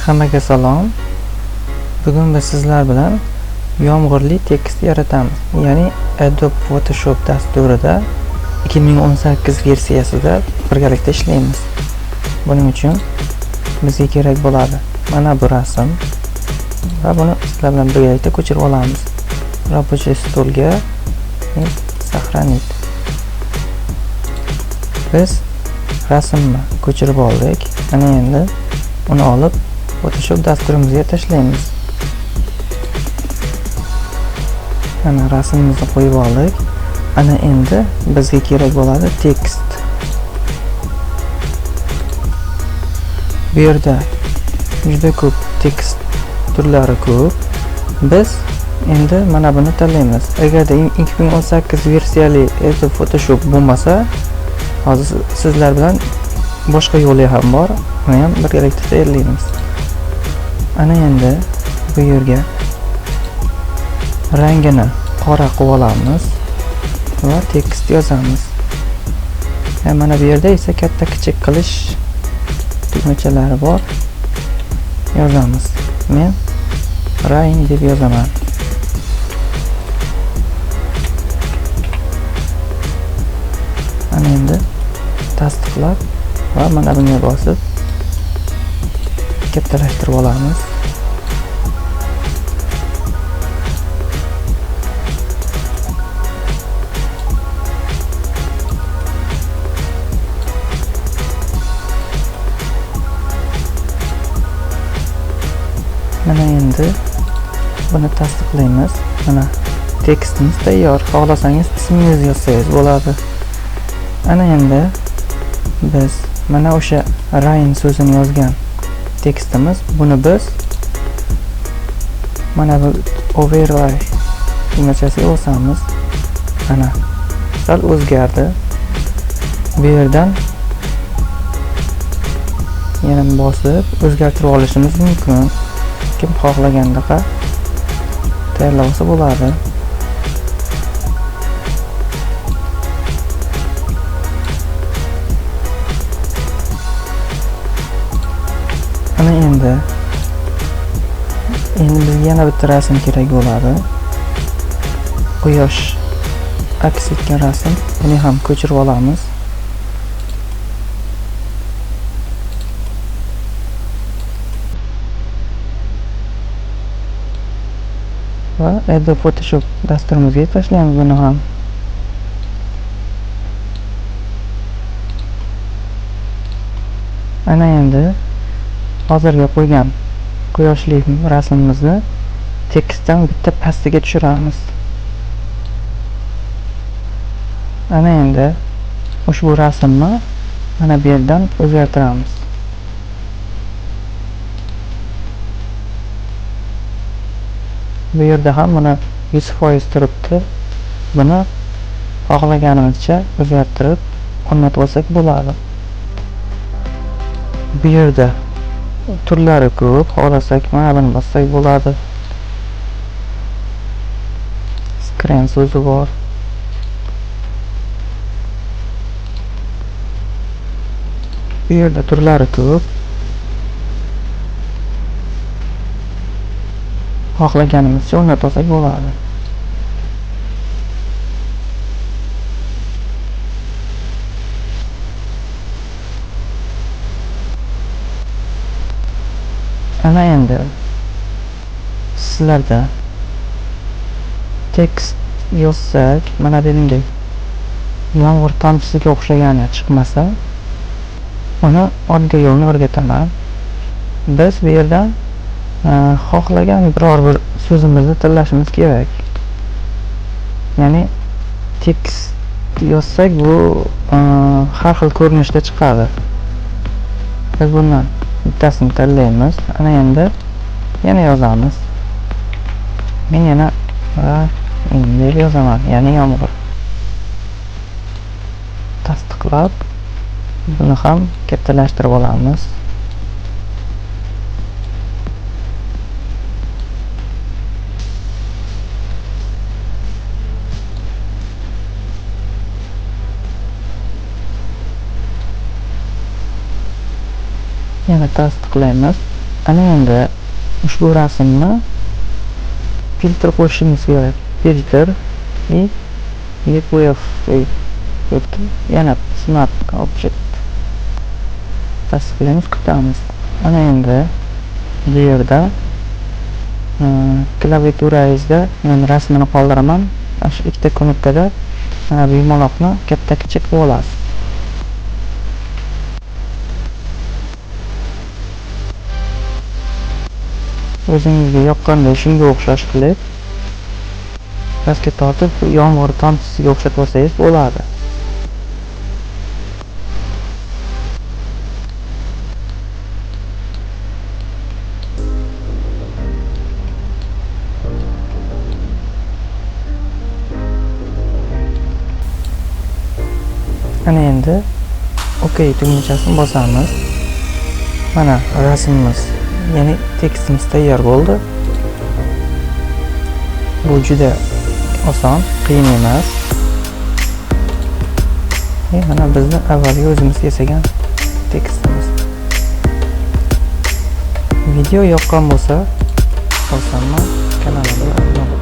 Hammaga salom. Bugun biz sizlar bilan yomg'irli tekst yaratamiz. Ya'ni Adobe Photoshop dasturida 2018 versiyasida birgalikda ishlaymiz. Buning uchun bizga kerak bo'ladi mana bu rasm va buni sizlar bilan birgalikda ko'chirib olamiz. Рабочий stolga сохранить. Biz rasmni ko'chirib oldik. Mana endi uni olib Photoshop dasturimizga tashlaymiz. Mana rasmimizni qo'yib oldik. Ana endi bizga kerak bo'ladi tekst. Bu yerda juda ko'p tekst turlari ko'p. Biz endi mana buni tanlaymiz. Agarda 2018 versiyali Adobe Photoshop bo'lmasa, hozir sizlar bilan boshqa yo'li ham bor. Buni ham birgalikda tayyorlaymiz. Ana endi bu yerga rangini qora qilib olamiz va tekst yozamiz. Mana bu yerda esa katta kichik qilish tugmachalari bor. Yozamiz. Men rang deb yozaman. Ana endi tasdiqlab va mana bunga bosib kattalashtirib olamiz. Mana endi buni tasdiqlaymiz. Mana tekstimiz tayyor. Xohlasangiz ismingizni yozsangiz bo'ladi. Ana endi biz mana o'sha rain so'zini yozgan tekstimiz, buni biz mana bu overlay tugmachasiga bosamiz. Mana sal o'zgardi. Bu yerdan yana bosib o'zgartirib olishimiz mumkin. Kim xohlagandaqa tayyorlab olsa bo'ladi. Ana endi bizga yana bitta rasm kerak bo'ladi. Quyosh aks etgan rasm. Buni ham ko'chirib olamiz. Va Adobe Photoshop dasturimizga tashlaymiz buni ham. Ana endi hozirga qo'ygan quyoshli rasmimizni tekstdan bitta pastiga tushiramiz. Ana endi ushbu rasmni mana bu yerdan o'zgartiramiz. Bu yerda ham mana 100% turibdi. Buni xohlaganimizcha o'zgartirib o'rnatib olsak bo'ladi. Bu yerda turlari ko'p, xohlasak mana buni bossak bo'ladi. Screen so'zi bor. Bu yerda turlari ko'p. Xohlaganimizcha o'rnatib olsak bo'ladi. Ana endi sizlarda tekst yozsak, mana bunday yomg'ir tomchisiga o'xshagani chiqmasa, uni oddiy yo'lni o'rgataman. Biz bu yerdan xohlagan biror bir so'zimizni tanlashimiz kerak. Ya'ni tekst yozsak bu har xil ko'rinishda chiqadi. Biz bundan bittasini tanlaymiz. Ana endi yana yozamiz. Men yana deb yozaman, ya'ni yomg'ir. Tasdiqlab buni ham kattalashtirib olamiz. Yana tasdiqlaymiz. Ana endi ushbu rasmni filtr qo'shishimiz kerak. Filtr и EPF yana Smart Object tasvirlaymiz, kutamiz. Ana endi bu yerda klaviaturangizda men rasmini qoldiraman. Shu ikkita knopkada mana bu yumaloqni katta kichik qilib olasiz. O'zingizga yoqqanday shunga o'xshash qilib pastga tortib yomg'ir tomchisiga o'xshatib olsangiz bo'ladi. Ana endi OK tugmachasini bosamiz. Mana rasmimiz, ya'ni tekstimiz tayyor bo'ldi. Bu juda oson, qiyin emas. Mana bizni avvalgi o'zimiz yasagan tekstimiz. Video yoqqan bo'lsa, xursandman. Kanalimga obuna